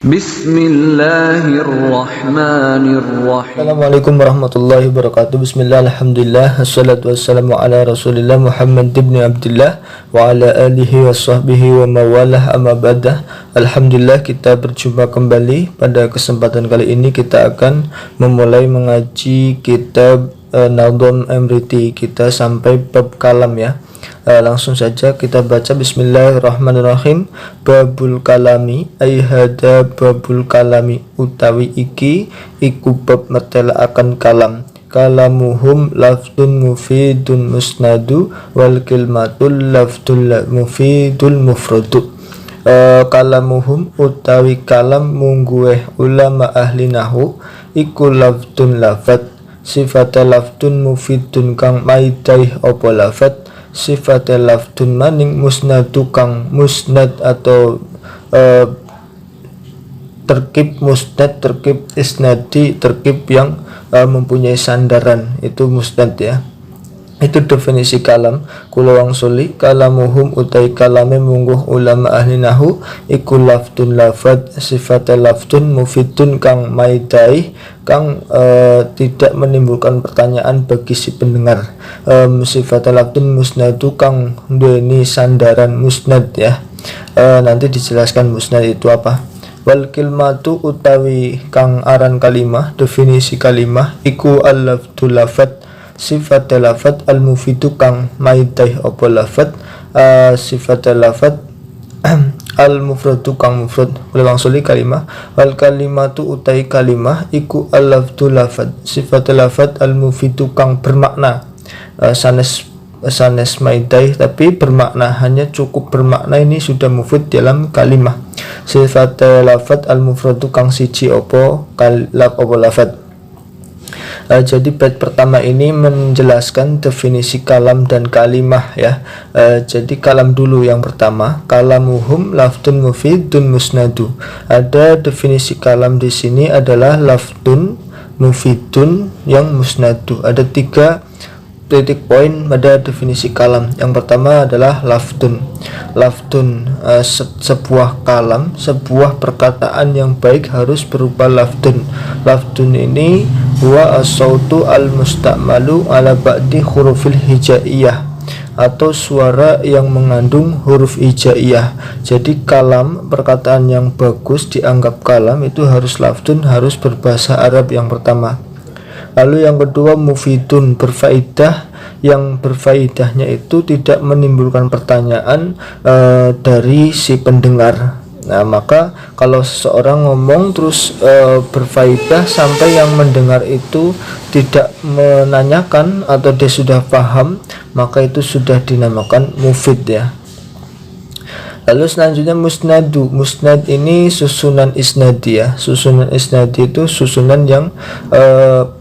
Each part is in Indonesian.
Bismillahirrahmanirrahim. Assalamualaikum warahmatullahi wabarakatuh. Bismillah, alhamdulillah, assalatu wassalamu ala rasulillah Muhammad ibn Abdullah wa ala alihi wa sahbihi wa mawalah, amma ba'dah. Alhamdulillah, kita berjumpa kembali. Pada kesempatan kali ini kita akan memulai mengaji kitab Nadham Amriti. Kita sampai bab kalam ya. Langsung saja kita baca. Bismillahirrahmanirrahim. Babul kalami ay hada babul kalami, utawi iki iku bab mertela akan kalam. Kalamuhum lafdun mufidun musnadu wal kilmatul lafdul mufidul mufradu. Kalamuhum utawi kalam munggueh ulama ahli nahu iku lafdun lafad, sifat lafdun mufidun kang maidai opo lafad, sifat lafdun maning musnadu kang musnad atau terkib musnad, terkib isnadi, terkib yang mempunyai sandaran, itu musnad ya. Itu definisi kalam. Kula wangsuli kalamuhum utai kalame mungguh ulama ahli nahu iku lafdun lafad, sifat lafdun mufidun kang maidai, kang tidak menimbulkan pertanyaan bagi si pendengar. Sifat lafdun musnadu kang duweni sandaran musnad ya. Nanti dijelaskan musnad itu apa. Wal kilmatu utawi kang aran kalimah, definisi kalimah iku al-lafdul lafad, sifat lafad al-mufidu kang maidai opo lafad, sifat lafad al-mufradu kang mufrad. Ulang suli kalimah. Wal kalimatu utai kalimah iku al-lafdul lafad, sifat lafad al-mufidu kang bermakna, sanes maidai tapi bermakna, hanya cukup bermakna, ini sudah mufid dalam kalimah. Sifat lafad al-mufradu kang siji opo lafad. Jadi bait pertama ini menjelaskan definisi kalam dan kalimah ya. Jadi kalam dulu yang pertama, kalamuhum lafdun mufidun musnadu. Ada definisi kalam di sini adalah lafdun mufidun yang musnadu. Ada 3 titik poin pada definisi kalam. Yang pertama adalah lafdun. Lafdun sebuah kalam, sebuah perkataan yang baik harus berupa lafdun. Lafdun ini huwa as-sautu al-musta'malu ala ba'di hurufil hijaiyah, atau suara yang mengandung huruf hijaiyah. Jadi kalam, perkataan yang bagus dianggap kalam itu harus lafdun, harus berbahasa Arab yang pertama. Lalu yang kedua mufidun, berfaedah, yang berfaedahnya itu tidak menimbulkan pertanyaan dari si pendengar. Nah, maka kalau seseorang ngomong terus berfaedah sampai yang mendengar itu tidak menanyakan atau dia sudah paham, maka itu sudah dinamakan mufid ya. Lalu selanjutnya musnadu. Musnad ini susunan isnadi ya. Susunan isnadi itu susunan yang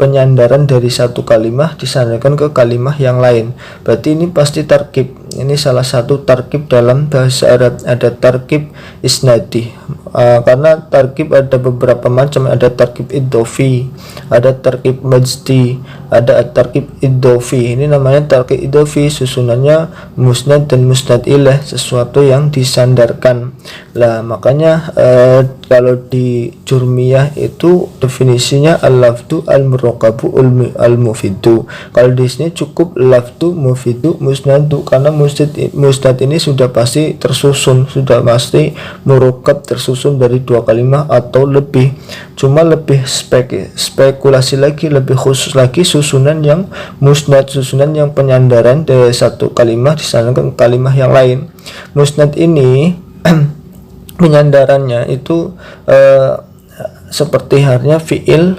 penyandaran dari satu kalimah disandarkan ke kalimah yang lain. Berarti ini pasti tarkib. Ini salah satu tarkib dalam bahasa Arab. Ada tarkib isnadi. Karena tarkib ada beberapa macam. Ada tarkib idhofi, ada tarkib majdi, ada tarkib idhofi. Ini namanya tarkib idhofi, susunannya musnad dan musnad ilaih, sesuatu yang disandarkan. Lah makanya kalau di Jurmiyah itu definisinya al-lafdu al-murakabu al-mufidu. Kalau di sini cukup lafdu mufidu musnadu, karena musnad ini sudah pasti tersusun, sudah pasti murakab, tersusun dari 2 kalimah atau lebih. Cuma lebih spekulasi lagi, lebih khusus lagi susunan yang musnad, susunan yang penyandaran dari satu kalimah disandarkan ke kalimah yang lain. Musnad ini penyandarannya itu seperti halnya fiil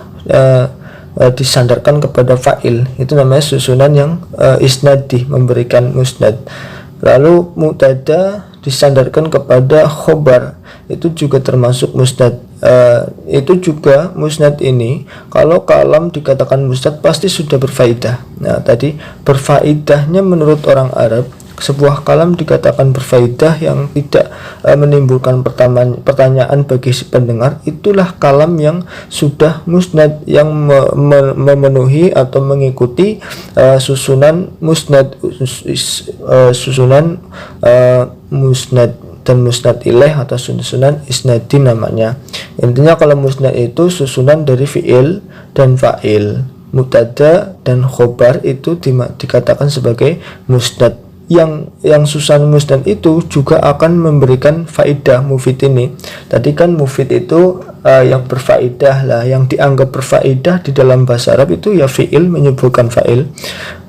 disandarkan kepada fa'il, itu namanya susunan yang isnadi, memberikan musnad. Lalu mutada disandarkan kepada khobar, itu juga termasuk musnad. Itu juga musnad ini, kalau kalam dikatakan musnad pasti sudah berfaedah. Nah tadi berfaedahnya menurut orang Arab, sebuah kalam dikatakan berfaedah yang tidak menimbulkan pertanyaan bagi si pendengar, itulah kalam yang sudah musnad, yang memenuhi atau mengikuti susunan musnad, susunan musnad dan musnad ilaih atau susunan isnadi namanya. Intinya kalau musnad itu susunan dari fi'il dan fa'il, mubtada dan khobar itu dikatakan sebagai musnad. Yang susunan musnad itu juga akan memberikan faidah mufid ini. Tadi kan mufid itu yang berfaedah lah, yang dianggap berfaedah di dalam bahasa Arab itu ya fi'il menyebutkan fa'il,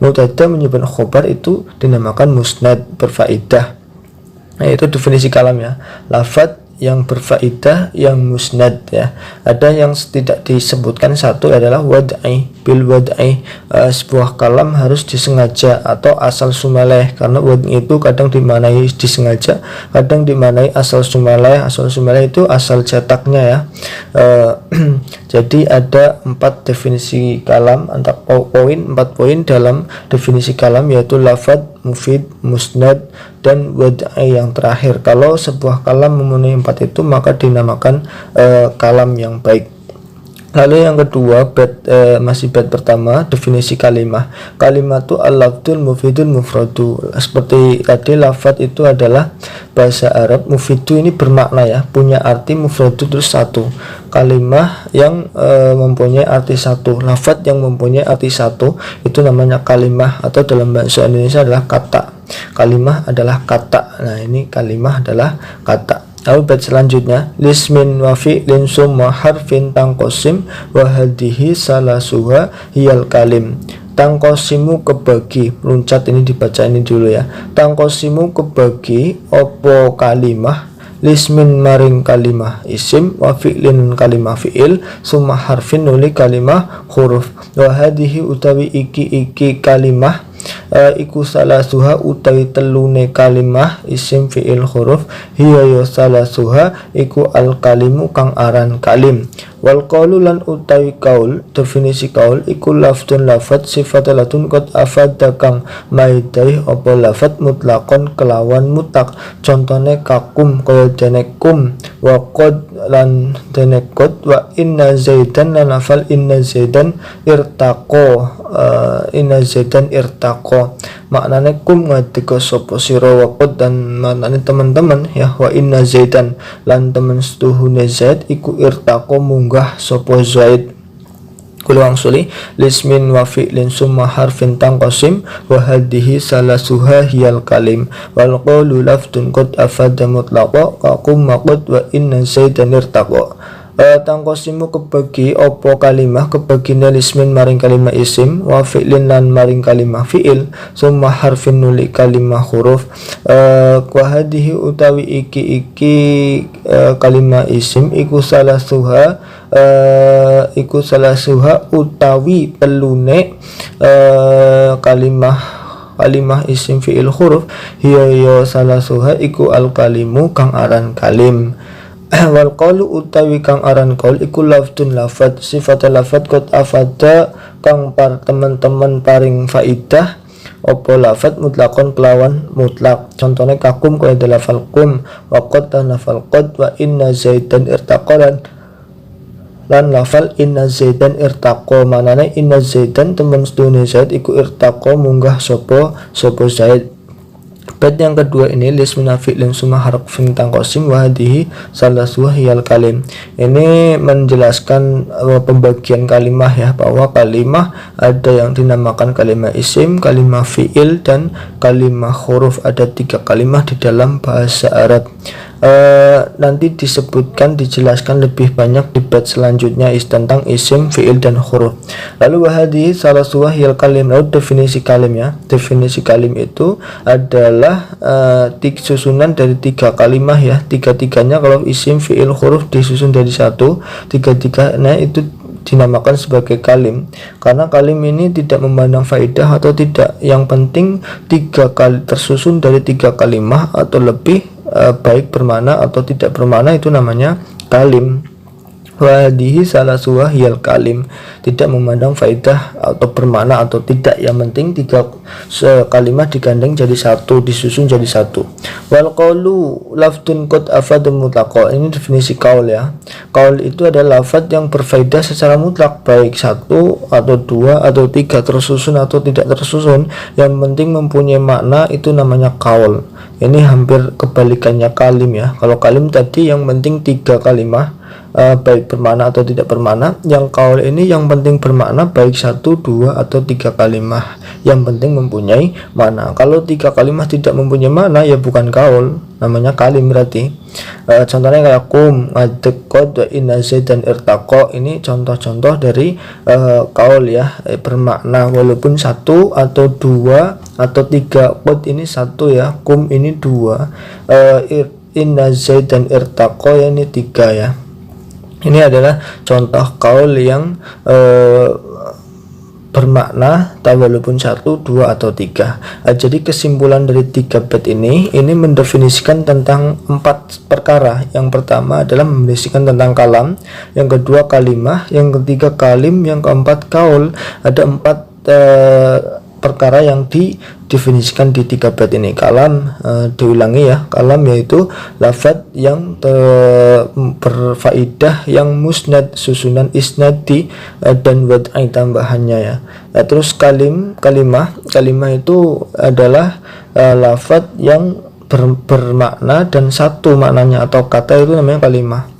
mubtada menyebutkan khobar, itu dinamakan musnad berfaedah. Nah, itu definisi kalam ya, lafadz yang berfaedah yang musnad ya. Ada yang tidak disebutkan, satu adalah wad'i. Bil wad'i, sebuah kalam harus disengaja atau asal sumaleh, karena wad'i itu kadang dimanai disengaja, kadang dimanai asal sumaleh. Asal sumaleh itu asal cetaknya ya. Jadi ada 4 definisi kalam, 4 poin dalam definisi kalam, yaitu lafadz, mufid, musnad, dan wad'i yang terakhir. Kalau sebuah kalam memenuhi 4 itu maka dinamakan kalam yang baik. Lalu yang kedua, masih bait pertama, definisi kalimah. Kalimah itu al-lafdzul mufidul mufradu. Seperti tadi, lafadz itu adalah bahasa Arab, mufidu ini bermakna ya, punya arti, mufradu terus satu. Kalimah yang mempunyai arti satu, lafadz yang mempunyai arti satu, itu namanya kalimah, atau dalam bahasa Indonesia adalah kata. Kalimah adalah kata. Nah, ini kalimah adalah kata. Lalu bait selanjutnya, lismin wa fi'lin summa harfin tangkosim wa hadihi salasuha hiyal kalim. Tangkosimu kebagi, loncat ini dibaca ini dulu ya. Tangkosimu kebagi opo kalimah, lismin maring kalimah isim, wa fi'lin kalimah fi'il, summa harfin nuli kalimah huruf. Wa hadihi utawi iki kalimah iku salasuha utawi telune kalimah isim fi'il huruf, hiya ya salasuha iku al kalimu kang aran kalim. Wal qaulu lan utawi kaul, definisi kaul iku lafdun lafadz sifatalatun qad afadda kang maidai apa lafadz mutlaqon kelawan mutlak. Contone kakum kaya dene kum, wa qad lan dene qad, wa inna zaidan lan lafal inna zaidan irtaqo, inna zaidan irtaqo. Maknane kum ngadika sapa sira, wa qad dan maknane teman-teman ya, wa inna zaidan lan temen setuhune zaid iku irtaqo munggah sapa zaid. Kula wangsuli, lismin wa fi'lin summa harfin tangqasim wa hadihi salasuha hiyal kalim. Wal qawlu lafdun qad afada mutlaqa qakum maqad wa inna zaidan irtaqa. Tangkosimu kebagi opo kalimah, kebagine lismin maring kalimah isim, wa fi'lin lan maring kalimah fi'il, summa harfin nuli kalimah huruf. Wa hadihi utawi iki kalimah isim iku salasuha utawi telune kalimah isim fi'il huruf, hiya ya salasuha iku al kalimu kang aran kalim. Wal qaulu utawi kang aran qaul iku lafdun lafadz, sifat lafadz qad afada kang teman-teman paring faidah opo lafadz mutlaqon kelawan mutlak. Contohnya kakum kaya lafal kum, wa qad lafal qad, wa inna zaidan irtaqalan lan lafal inna zaidan irtaqo. Manane inna zaidan temen sedune zaid iku irtaqo munggah sopo zaid. Bait yang kedua ini, lismin fi'lin summa harfin tangqasim wa hadihi salasuha hiyal kalim. Ini menjelaskan pembagian kalimah ya, bahwa kalimah ada yang dinamakan kalimah isim, kalimah fi'il, dan kalimah huruf. Ada 3 kalimah di dalam bahasa Arab. Nanti dijelaskan lebih banyak di bait selanjutnya tentang isim, fi'il, dan huruf. Lalu wahadi salah suah hiyal kalim. Lalu definisi kalim ya. Definisi kalim itu adalah susunan dari 3 kalimah ya. 3-3-nya kalau isim, fi'il, huruf disusun dari 1, 3-3-nya itu dinamakan sebagai kalim, karena kalim ini tidak memandang faedah atau tidak, yang penting 3 kali tersusun dari 3 kalimah atau lebih, baik bermakna atau tidak bermakna, itu namanya kalim. Wadihi salasuha hiyal kalim, tidak memandang faedah atau bermakna atau tidak, yang penting 3 kalimat digandeng jadi 1, disusun jadi 1. Wal qaulu lafdun qad afada mutlaqa. Ini definisi qaul ya. Qaul itu adalah lafaz yang berfaedah secara mutlak, baik 1 atau 2 atau 3, tersusun atau tidak tersusun, yang penting mempunyai makna, itu namanya qaul. Ini hampir kebalikannya kalim ya. Kalau kalim tadi yang penting 3 kalimah, baik bermakna atau tidak bermakna. Yang kaul ini yang penting bermakna, baik 1, 2 atau 3 kalimah, yang penting mempunyai makna. Kalau 3 kalimah tidak mempunyai makna ya bukan kaul, namanya kalim berarti. Contohnya kayak kum, ngadeg, qad, inna zaidan irtaqa. Ini contoh-contoh dari kaul ya, bermakna walaupun 1 atau 2 atau 3. Qad ini 1 ya, kum ini 2, inna zaidan irtaqa ini 3 ya. Ini adalah contoh kaul yang bermakna walaupun 1, 2 atau 3. Jadi kesimpulan dari 3 bait ini mendefinisikan tentang 4 perkara. Yang pertama adalah mendefinisikan tentang kalam, yang kedua kalimah, yang ketiga kalim, yang keempat kaul. Ada 4 perkara yang didefinisikan di 3 bait ini. Kalam, diulangi ya, kalam yaitu lafadz yang berfaidah, yang musnad, susunan isnadi dan wad'i tambahannya ya. Terus kalimah itu adalah lafadz yang bermakna dan satu maknanya atau kata, itu namanya kalimah.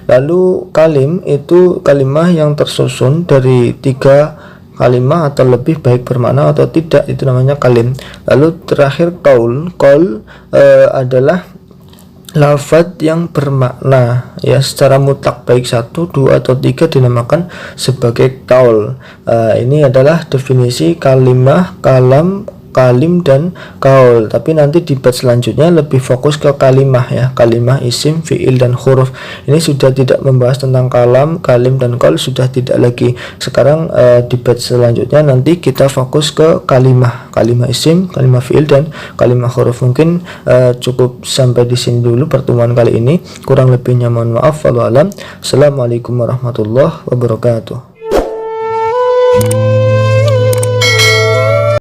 Lalu kalim itu kalimah yang tersusun dari 3 kalimah atau lebih, baik bermakna atau tidak, itu namanya kalim. Lalu terakhir kaul adalah lafadz yang bermakna ya secara mutlak, baik 1, 2 atau 3 dinamakan sebagai kaul. Ini adalah definisi kalimah, kalim dan kaul. Tapi nanti di bab selanjutnya lebih fokus ke kalimah ya, kalimah, isim, fiil dan huruf. Ini sudah tidak membahas tentang kalam, kalim dan kaul, sudah tidak lagi. Sekarang di bab selanjutnya nanti kita fokus ke kalimah isim, kalimah fiil dan kalimah huruf. Mungkin cukup sampai di sini dulu pertemuan kali ini. Kurang lebihnya mohon maaf. Wallahu alam. Assalamualaikum warahmatullahi wabarakatuh.